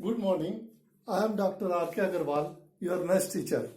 Good morning. I am Dr. R.K. Agarwal, your maths teacher.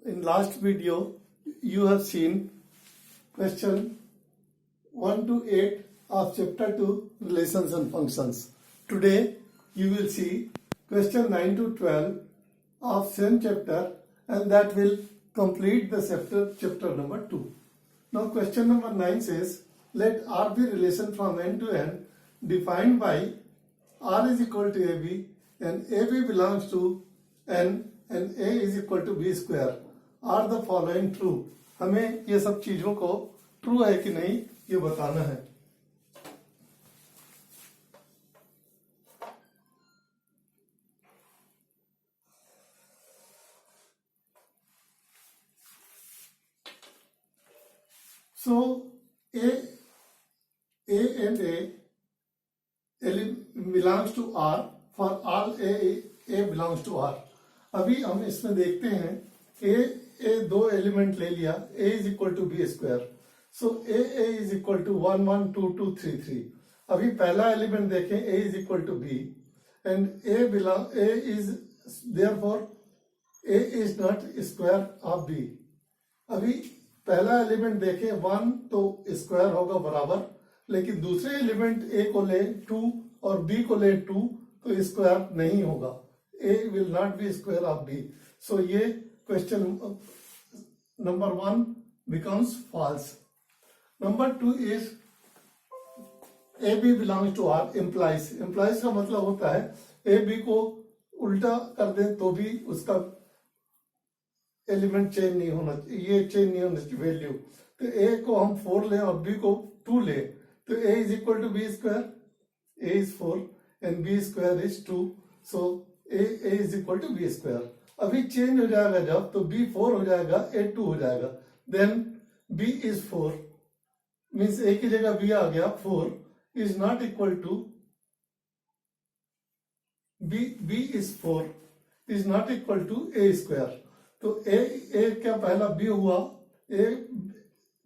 In last video, you have seen question 1 to 8 of chapter 2 Relations and Functions. Today, you will see question 9 to 12 of same chapter, and that will complete the chapter number 2. Now, question number 9 says, let R be relation from n to n defined by R is equal to AB and AB belongs to N and A is equal to B square. Are the following true? हमें ये सब चीजों को true है कि नहीं ये बताना है. So A and A belongs to R for all A belongs to R. अभी हम इसमें देखते हैं A दो एलिमेंट ले लिया, A is equal to B square. So A is equal to 1 1 2 2 3 3. अभी पहला एलिमेंट देखें, A is equal to B and A is therefore A is not square of B. अभी पहला एलिमेंट देखें 1 तो स्क्वायर होगा बराबर, लेकिन दूसरे एलिमेंट A को ले 2 और B को ले 2 तो स्क्वायर नहीं होगा. A will not be square of B. So ये question number 1 becomes false. Number 2 is AB belongs to R implies का मतलब होता है AB को उल्टा कर दे तो भी उसका एलिमेंट चेंज नहीं होना चाहिए, ये चेंज नहीं होना चाहिए वैल्यू. तो A को हम 4 लें और B को 2 ले तो A is equal to B square. A is 4 and B square is 2. So A is equal to B square. अभी चेंज हो जाएगा जब तो B 4 हो जाएगा, A 2 हो जाएगा. Then B is 4 means A की जगह B आ गया. 4 is not equal to B is 4 is not equal to A square. तो A क्या पहला B हुआ,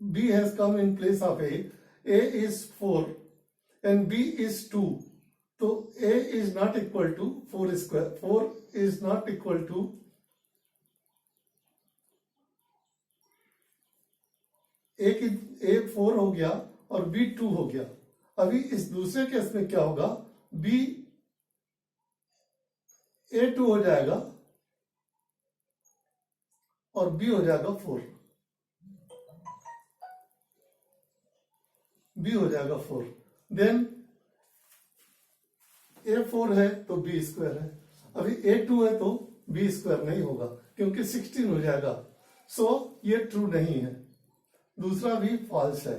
B has come in place of A. A is 4 and B is 2. तो A is not equal to 4 square. 4 is not equal to A 4 हो गया और B 2 हो गया. अभी इस दूसरे केस में क्या होगा, B A 2 हो जाएगा और B हो जाएगा 4. B हो जाएगा 4. देन A 4 है तो B स्क्वायर है. अभी A 2 है तो B स्क्वायर नहीं होगा क्योंकि 16 हो जाएगा. सो ये ट्रू नहीं है. दूसरा भी फॉल्स है.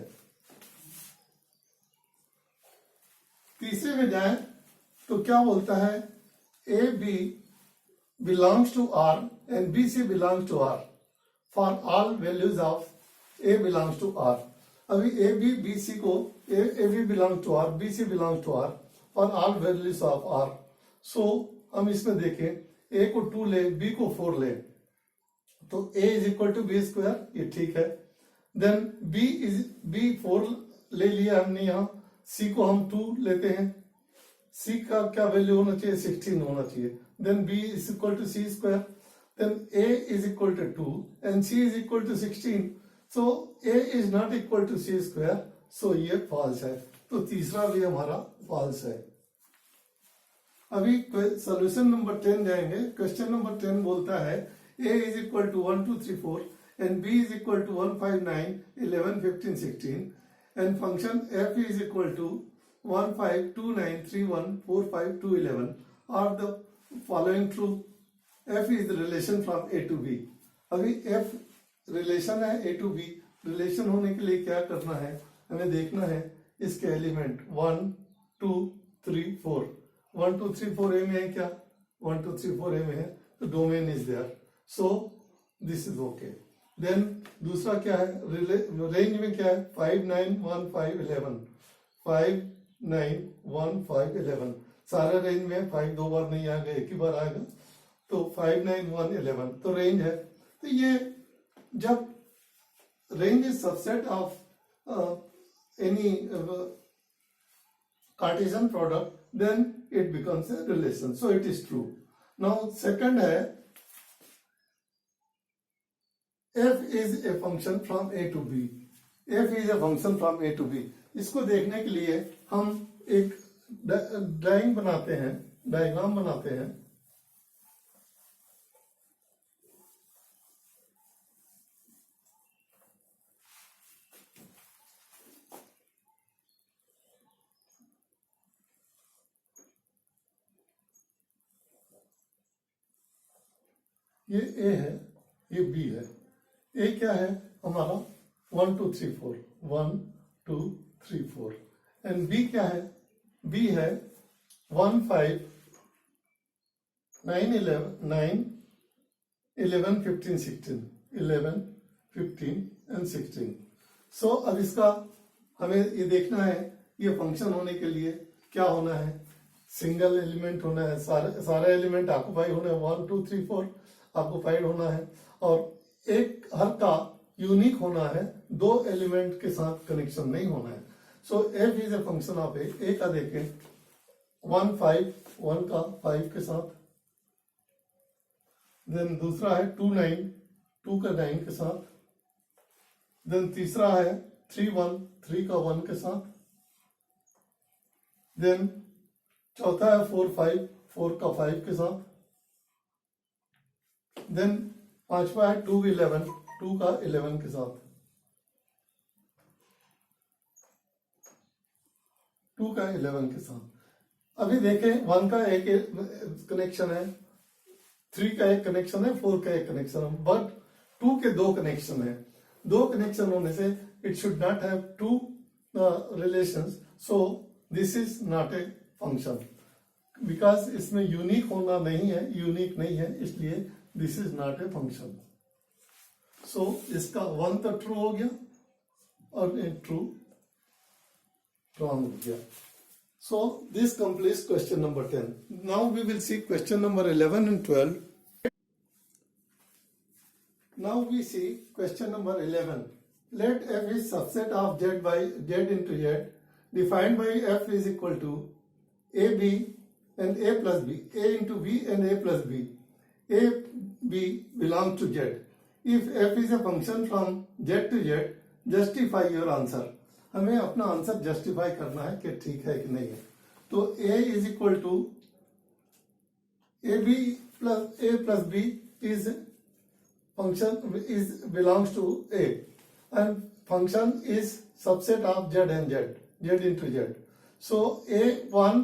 तीसरे में जाए तो क्या बोलता है, A B belongs to R and B C belongs to R for all values of A belongs to R. अभी A B B C को A B belongs to R, B C belongs to R for all values of R. So हम इसमें देखें A को 2 ले, B को 4 ले तो A is equal to B square, ये ठीक है. देन B 4 ले लिया हमने यहाँ, C को हम 2 लेते हैं. C का क्या वैल्यू होना चाहिए, 16 होना चाहिए. Then B is equal to C square. Then A is equal to 2 and C is equal to 16. So A is not equal to C square. So ये false है. तो तीसरा भी हमारा false है. अभी सॉल्यूशन नंबर 10 जाएंगे. क्वेश्चन नंबर 10 बोलता है A is equal to 1 2 3 4 and B is equal to 1 5 9 11 15 16 and function F is equal to 1 5 2 9 3 1 4 5 2 11. Are the following true? F is the relation from A to B. अभी F relation है A to B. Relation होने के लिए क्या करना है, हमें देखना है इसके एलिमेंट 1 2 3 4. 1 2 3 4 A में है क्या, 1 2 3 4 A में है तो domain is there. So this is okay. Then दूसरा क्या है, रेंज में क्या है, 5 9 1 5 11 5 9 1 5 11. सारे रेंज में 5 दो बार नहीं आएगा, एक ही बार आएगा. तो 5 9 1 11 तो रेंज है. तो ये जब range is subset of any Cartesian product, then it becomes a relation. So it is true. Now second है f is a function from a to b. f is a function from a to b. इसको देखने के लिए हम एक drawing बनाते हैं, diagram बनाते हैं. ये a है, ये b है. a क्या है हमारा 1 2 3 4, 1 2 3 4. एंड b क्या है? b है 1 5 9 11 15 16, 11 15 and 16. सो अब इसका हमें ये देखना है, ये फंक्शन होने के लिए क्या होना है? सिंगल एलिमेंट होना है, सारे एलिमेंट ऑक्युपाई होना है. 1 2 3 4 ऑक्युपाइड होना है, और एक हर का यूनिक होना है, दो एलिमेंट के साथ कनेक्शन नहीं होना है. So f is a function of a का देखें 1 5 1 का 5 के साथ, देन दूसरा है 2 9 2 का 9 के साथ, देन तीसरा है 3 1 3 का 1 के साथ, देन चौथा है 4 5 4 का 5 के साथ, देन पांचवा है 2 11 2 का 11 के साथ, 2 का 11 के साथ. अभी देखें 1 का एक कनेक्शन है, 3 का एक कनेक्शन है, 4 का एक कनेक्शन है, बट 2 के दो कनेक्शन है. दो कनेक्शन होने से it should not have two relations. So this is not a function, because इसमें यूनिक होना नहीं है, यूनिक नहीं है, इसलिए this is not a function. So इसका 1 तो ट्रू हो गया और ट्रू रॉन्ग हो गया. So this completes question number 10. Now we will see question number 11 and 12. Now we see question number 11. Let f is subset of z by z into z defined by f is equal to ab and a plus b, a into b and a plus b. A, b belongs to z. If f is a function from z to z, justify your answer. हमें अपना answer justify करना है कि ठीक है कि नहीं है. तो a is equal to ab plus a plus b is function is belongs to a, and function is subset of z and z, z into z. So a1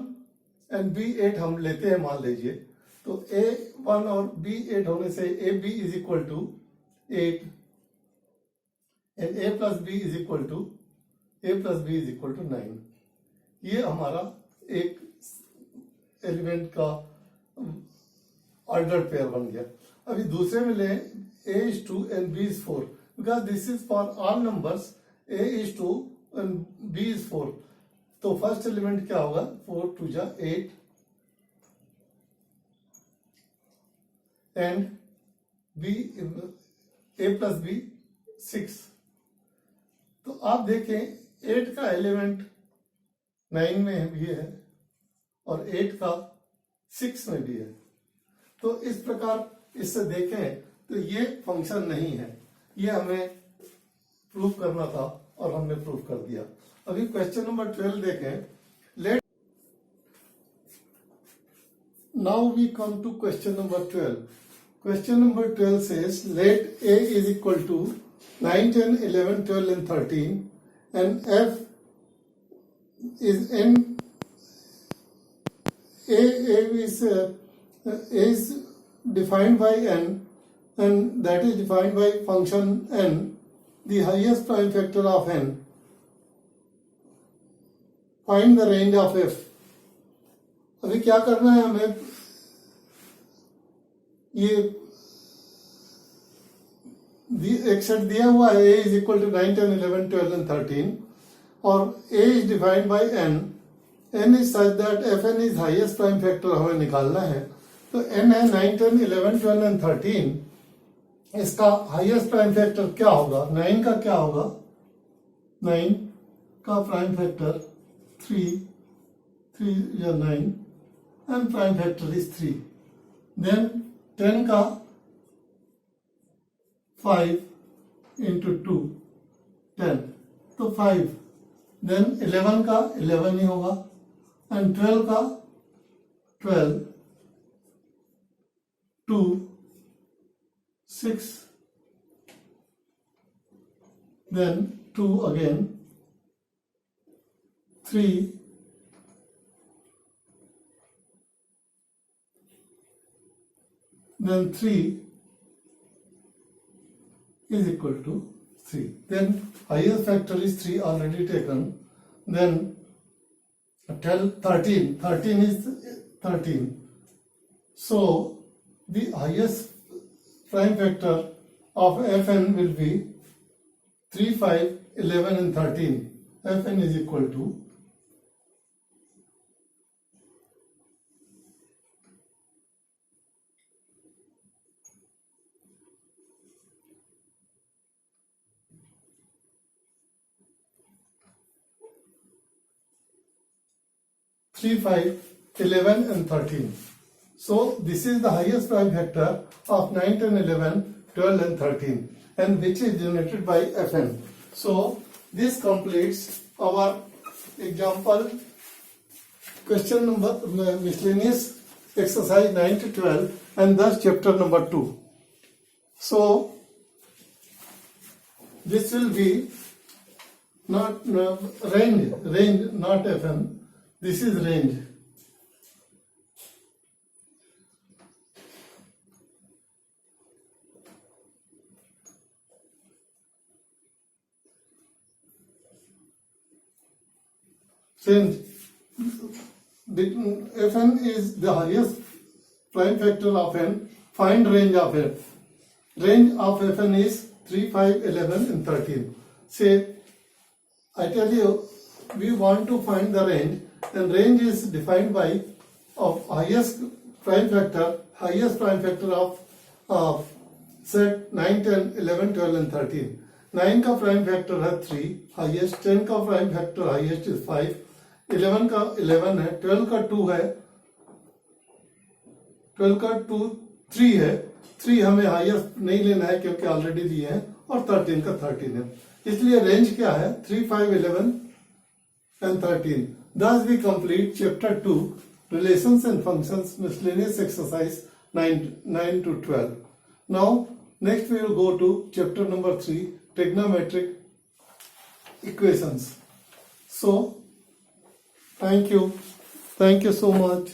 and b8 हम लेते हैं, मान लीजिए. तो a1 और b8 होने से ab is equal to 8 and a plus b is equal to 9. ये हमारा एक एलिमेंट का ऑर्डर पेयर बन गया. अभी दूसरे में ले a is 2 and b is 4, because this is for all numbers. a is 2 and b is 4. तो फर्स्ट एलिमेंट क्या होगा? 4 2 जा 8 and b a plus b 6. तो आप देखें 8 का एलिमेंट 9 में भी है और 8 का 6 में भी है. तो इस प्रकार इससे देखें तो ये फंक्शन नहीं है, ये हमें प्रूव करना था और हमने प्रूव कर दिया. अभी क्वेश्चन नंबर 12 देखें. Let now we come to question number 12. Question number 12 says let a is equal to 9 10 11 12 and 13 and f is n. A is defined by n, and that is defined by function n, the highest prime factor of n. Find the range of f. अभी क्या करना है हमें? ये एक set दिया हुआ है, a is equal to 9 10 11 12 and 13, और a is defined by n. n is such that fn is highest prime factor हमें निकालना है. तो n है 9 10 11 12 and 13. इसका हाईएस्ट प्राइम फैक्टर क्या होगा? 9 का क्या होगा? 9 का प्राइम फैक्टर 3 3 या 9 and prime factor is 3. Then 10 का 5 into 2 10 तो 5. Then 11 का 11 ही होगा and 12 का 12 2 6 then 2 again 3 then 3 is equal to 3. Then highest factor is 3 already taken. Then 13 is 13. So the highest prime factor of Fn will be 3, 5, 11 and 13. Fn is equal to 3, 5, 11 and 13. So this is the highest prime factor of 9, 10, 11, 12 and 13 and which is generated by Fn. So this completes our example question number miscellaneous exercise 9 to 12 and thus chapter number 2. So this will be not range not Fn. This is range. Since Fn is the highest prime factor of n, find range of f. Range of Fn is 3, 5, 11 and 13. Say, I tell you, we want to find the range and range is defined by of highest prime factor of set 9, 10, 11, 12 and 13. 9 का prime factor है 3 highest, 10 का prime factor highest is 5, 11 का 11 है, 12 का 2 है, 12 का 2 3 है, 3 हमें हाईएस्ट नहीं लेना है क्योंकि ऑलरेडी दिए हैं और 13 का 13 है, इसलिए रेंज क्या है 3, 5, 11 and 13. Thus we complete chapter 2 relations and functions miscellaneous exercise 9 to 12. Now next we will go to chapter number 3 trigonometric equations. So thank you so much.